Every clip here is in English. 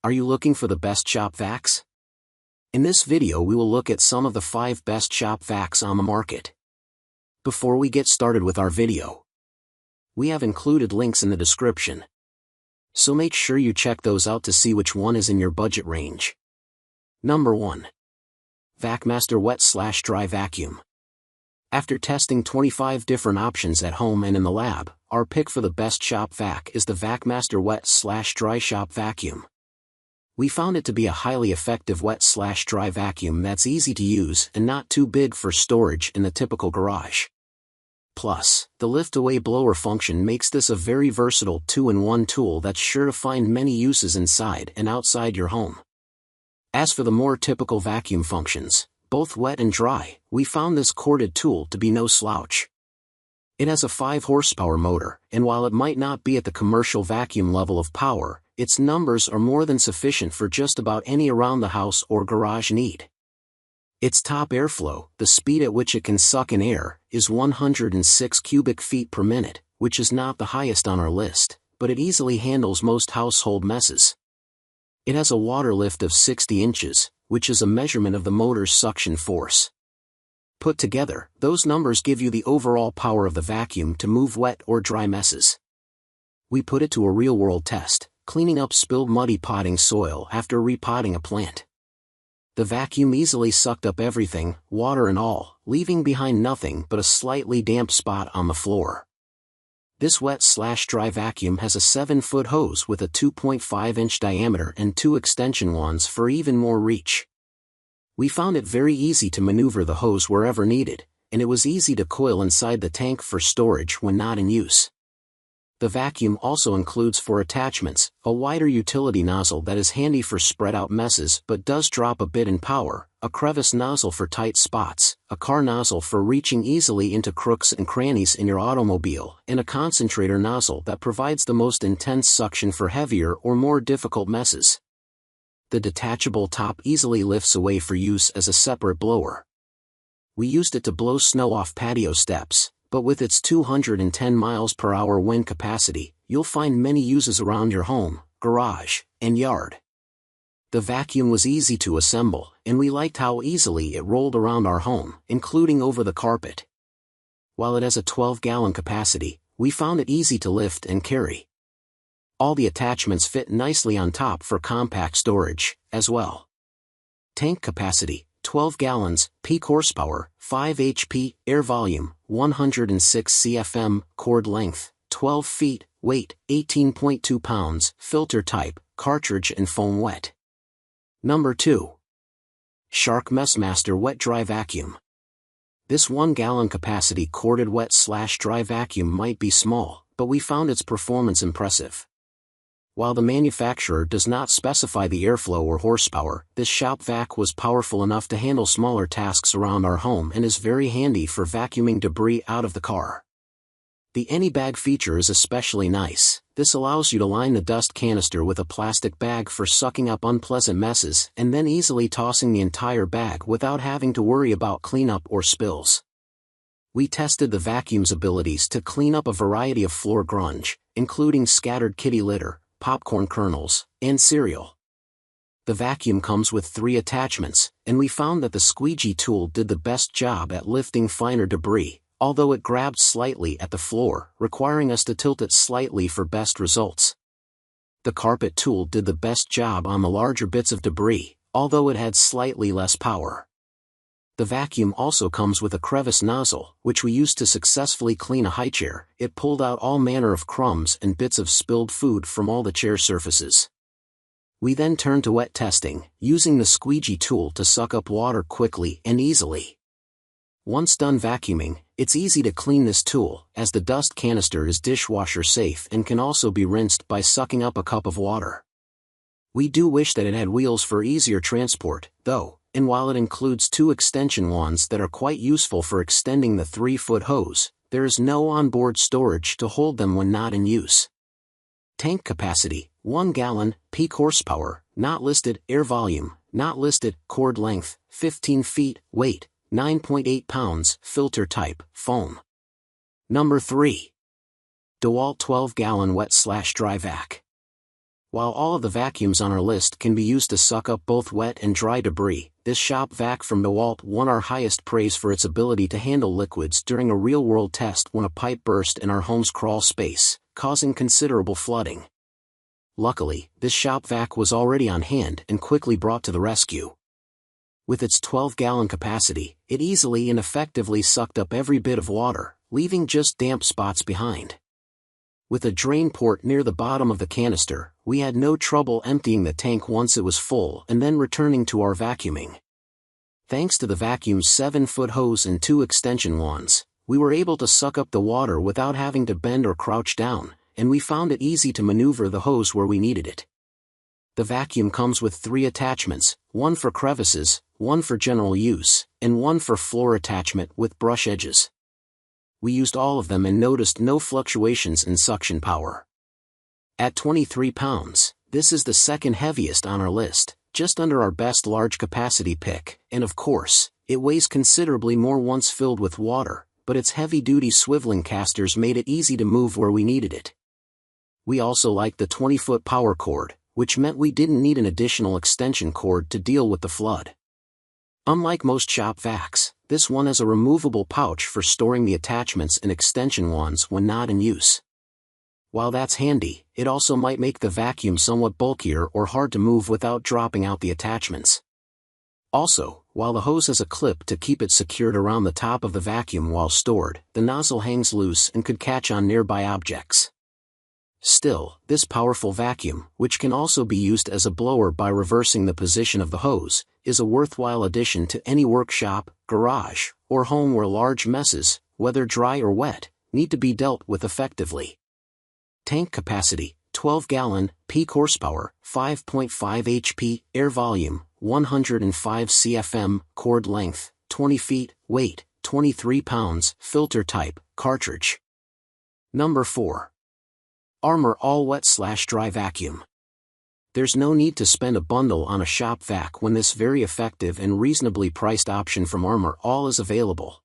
Are you looking for the best Shop Vacs? In this video we will look at some of the 5 best Shop Vacs on the market. Before we get started with our video, we have included links in the description, so make sure you check those out to see which one is in your budget range. Number 1. Vacmaster Wet / Dry Vacuum. After testing 25 different options at home and in the lab, our pick for the best Shop Vac is the Vacmaster Wet / Dry Shop Vacuum. We found it to be a highly effective wet / dry vacuum that's easy to use and not too big for storage in the typical garage. Plus, the lift-away blower function makes this a very versatile 2-in-1 tool that's sure to find many uses inside and outside your home. As for the more typical vacuum functions, both wet and dry, we found this corded tool to be no slouch. It has a 5 horsepower motor, and while it might not be at the commercial vacuum level of power, its numbers are more than sufficient for just about any around-the-house or garage need. Its top airflow, the speed at which it can suck in air, is 106 cubic feet per minute, which is not the highest on our list, but it easily handles most household messes. It has a water lift of 60 inches, which is a measurement of the motor's suction force. Put together, those numbers give you the overall power of the vacuum to move wet or dry messes. We put it to a real-world test, cleaning up spilled muddy potting soil after repotting a plant. The vacuum easily sucked up everything, water and all, leaving behind nothing but a slightly damp spot on the floor. This wet / dry vacuum has a 7-foot hose with a 2.5-inch diameter and 2 extension wands for even more reach. We found it very easy to maneuver the hose wherever needed, and it was easy to coil inside the tank for storage when not in use. The vacuum also includes 4 attachments, a wider utility nozzle that is handy for spread-out messes but does drop a bit in power, a crevice nozzle for tight spots, a car nozzle for reaching easily into crooks and crannies in your automobile, and a concentrator nozzle that provides the most intense suction for heavier or more difficult messes. The detachable top easily lifts away for use as a separate blower. We used it to blow snow off patio steps, but with its 210 mph wind capacity, you'll find many uses around your home, garage, and yard. The vacuum was easy to assemble, and we liked how easily it rolled around our home, including over the carpet. While it has a 12-gallon capacity, we found it easy to lift and carry. All the attachments fit nicely on top for compact storage, as well. Tank capacity, 12 gallons, peak horsepower, 5 HP, air volume, 106 CFM, cord length, 12 feet, weight, 18.2 pounds, filter type, cartridge and foam wet. Number 2. Sharkmas MessMaster Wet Dry Vacuum. This 1-gallon capacity corded wet / dry vacuum might be small, but we found its performance impressive. While the manufacturer does not specify the airflow or horsepower, this Shop Vac was powerful enough to handle smaller tasks around our home and is very handy for vacuuming debris out of the car. The Any Bag feature is especially nice. This allows you to line the dust canister with a plastic bag for sucking up unpleasant messes and then easily tossing the entire bag without having to worry about cleanup or spills. We tested the vacuum's abilities to clean up a variety of floor grunge, including scattered kitty litter, popcorn kernels, and cereal. The vacuum comes with 3 attachments, and we found that the squeegee tool did the best job at lifting finer debris, although it grabbed slightly at the floor, requiring us to tilt it slightly for best results. The carpet tool did the best job on the larger bits of debris, although it had slightly less power. The vacuum also comes with a crevice nozzle, which we used to successfully clean a high chair. It pulled out all manner of crumbs and bits of spilled food from all the chair surfaces. We then turned to wet testing, using the squeegee tool to suck up water quickly and easily. Once done vacuuming, it's easy to clean this tool, as the dust canister is dishwasher safe and can also be rinsed by sucking up a cup of water. We do wish that it had wheels for easier transport, though, and while it includes 2 extension wands that are quite useful for extending the 3-foot hose, there is no onboard storage to hold them when not in use. Tank capacity, 1 gallon, peak horsepower, not listed, air volume, not listed, cord length, 15 feet, weight, 9.8 pounds, filter type, foam. Number 3. DeWalt 12-gallon wet / dry vac. While all of the vacuums on our list can be used to suck up both wet and dry debris, this Shop Vac from DeWalt won our highest praise for its ability to handle liquids during a real-world test when a pipe burst in our home's crawl space, causing considerable flooding. Luckily, this Shop Vac was already on hand and quickly brought to the rescue. With its 12-gallon capacity, it easily and effectively sucked up every bit of water, leaving just damp spots behind. With a drain port near the bottom of the canister, we had no trouble emptying the tank once it was full and then returning to our vacuuming. Thanks to the vacuum's 7-foot hose and 2 extension wands, we were able to suck up the water without having to bend or crouch down, and we found it easy to maneuver the hose where we needed it. The vacuum comes with 3 attachments, one for crevices, one for general use, and one for floor attachment with brush edges. We used all of them and noticed no fluctuations in suction power. At 23 pounds, this is the second heaviest on our list, just under our best large capacity pick, and of course, it weighs considerably more once filled with water, but its heavy-duty swiveling casters made it easy to move where we needed it. We also liked the 20-foot power cord, which meant we didn't need an additional extension cord to deal with the flood. Unlike most Shop Vacs, this one has a removable pouch for storing the attachments and extension wands when not in use. While that's handy, it also might make the vacuum somewhat bulkier or hard to move without dropping out the attachments. Also, while the hose has a clip to keep it secured around the top of the vacuum while stored, the nozzle hangs loose and could catch on nearby objects. Still, this powerful vacuum, which can also be used as a blower by reversing the position of the hose, is a worthwhile addition to any workshop, garage, or home where large messes, whether dry or wet, need to be dealt with effectively. Tank capacity, 12-gallon, peak horsepower, 5.5 HP, air volume, 105 cfm, cord length, 20 feet, weight, 23 pounds, filter type, cartridge. Number 4. Armor All Wet Dry Vacuum. There's no need to spend a bundle on a Shop Vac when this very effective and reasonably priced option from Armor All is available.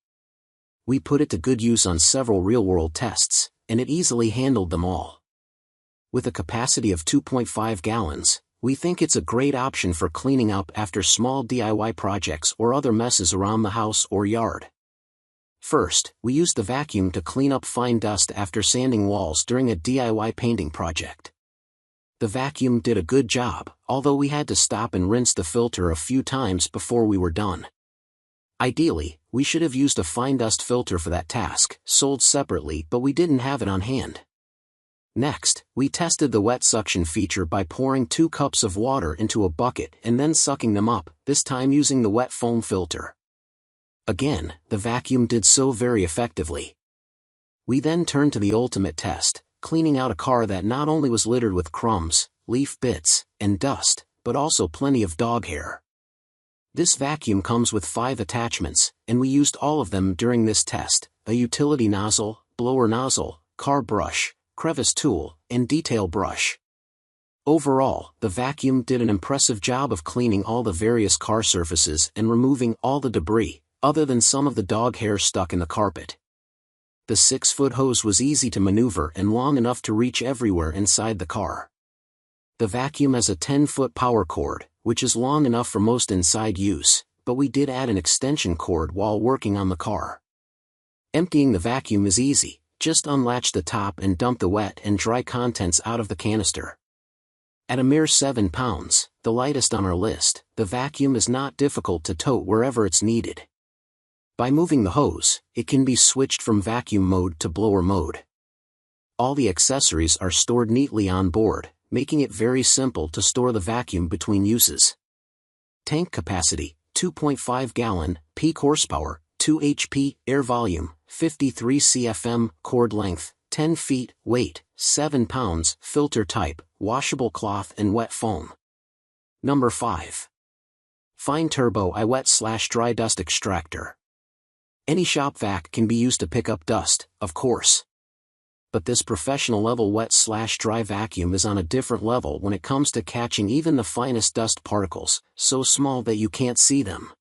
We put it to good use on several real-world tests, and it easily handled them all. With a capacity of 2.5 gallons, we think it's a great option for cleaning up after small DIY projects or other messes around the house or yard. First, we used the vacuum to clean up fine dust after sanding walls during a DIY painting project. The vacuum did a good job, although we had to stop and rinse the filter a few times before we were done. Ideally, we should have used a fine dust filter for that task, sold separately, but we didn't have it on hand. Next, we tested the wet suction feature by pouring 2 cups of water into a bucket and then sucking them up, this time using the wet foam filter. Again, the vacuum did so very effectively. We then turned to the ultimate test, cleaning out a car that not only was littered with crumbs, leaf bits, and dust, but also plenty of dog hair. This vacuum comes with 5 attachments, and we used all of them during this test: a utility nozzle, blower nozzle, car brush, crevice tool, and detail brush. Overall, the vacuum did an impressive job of cleaning all the various car surfaces and removing all the debris, other than some of the dog hair stuck in the carpet. The 6-foot hose was easy to maneuver and long enough to reach everywhere inside the car. The vacuum has a 10-foot power cord, which is long enough for most inside use, but we did add an extension cord while working on the car. Emptying the vacuum is easy, just unlatch the top and dump the wet and dry contents out of the canister. At a mere 7 pounds, the lightest on our list, the vacuum is not difficult to tote wherever it's needed. By moving the hose, it can be switched from vacuum mode to blower mode. All the accessories are stored neatly on board, making it very simple to store the vacuum between uses. Tank capacity, 2.5 gallon, peak horsepower, 2 HP, air volume, 53 cfm, cord length, 10 feet, weight, 7 pounds, filter type, washable cloth and wet foam. Number 5. Fein Turbo Wet/Dry Dust Extractor. Any Shop Vac can be used to pick up dust, of course. But this professional-level wet/dry vacuum is on a different level when it comes to catching even the finest dust particles, so small that you can't see them.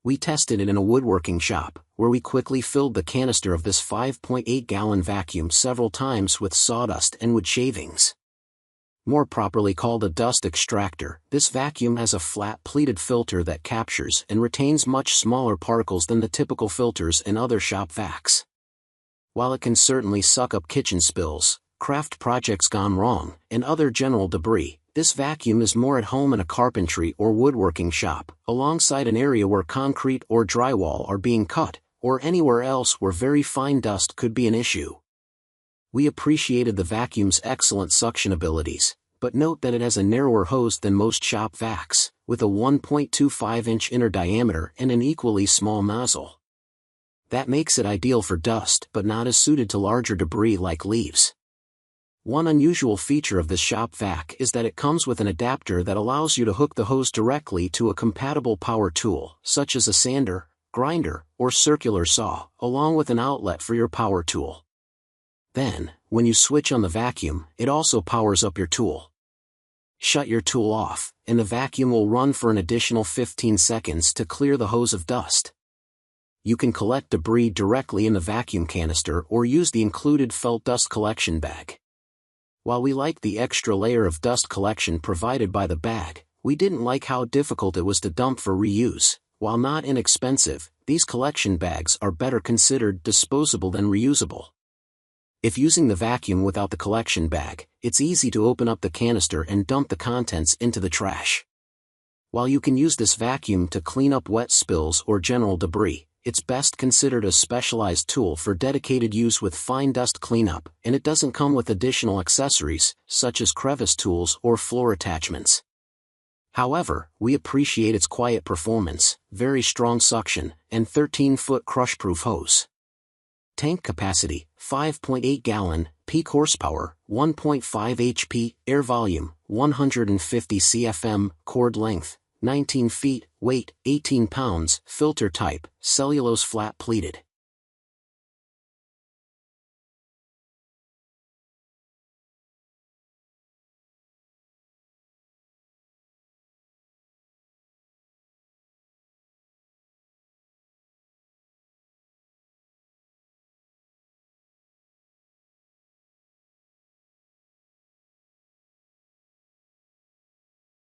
We tested it in a woodworking shop, where we quickly filled the canister of this 5.8-gallon vacuum several times with sawdust and wood shavings. More properly called a dust extractor, this vacuum has a flat pleated filter that captures and retains much smaller particles than the typical filters in other shop vacs. While it can certainly suck up kitchen spills, craft projects gone wrong, and other general debris, this vacuum is more at home in a carpentry or woodworking shop, alongside an area where concrete or drywall are being cut, or anywhere else where very fine dust could be an issue. We appreciated the vacuum's excellent suction abilities, but note that it has a narrower hose than most shop vacs, with a 1.25-inch inner diameter and an equally small nozzle. That makes it ideal for dust but not as suited to larger debris like leaves. One unusual feature of this shop vac is that it comes with an adapter that allows you to hook the hose directly to a compatible power tool, such as a sander, grinder, or circular saw, along with an outlet for your power tool. Then, when you switch on the vacuum, it also powers up your tool. Shut your tool off, and the vacuum will run for an additional 15 seconds to clear the hose of dust. You can collect debris directly in the vacuum canister or use the included felt dust collection bag. While we liked the extra layer of dust collection provided by the bag, we didn't like how difficult it was to dump for reuse. While not inexpensive, these collection bags are better considered disposable than reusable. If using the vacuum without the collection bag, it's easy to open up the canister and dump the contents into the trash. While you can use this vacuum to clean up wet spills or general debris, it's best considered a specialized tool for dedicated use with fine dust cleanup, and it doesn't come with additional accessories, such as crevice tools or floor attachments. However, we appreciate its quiet performance, very strong suction, and 13-foot crush-proof hose. Tank capacity, 5.8 gallon, peak horsepower, 1.5 HP, air volume, 150 cfm, cord length, 19 feet, weight, 18 pounds, filter type, cellulose flat pleated.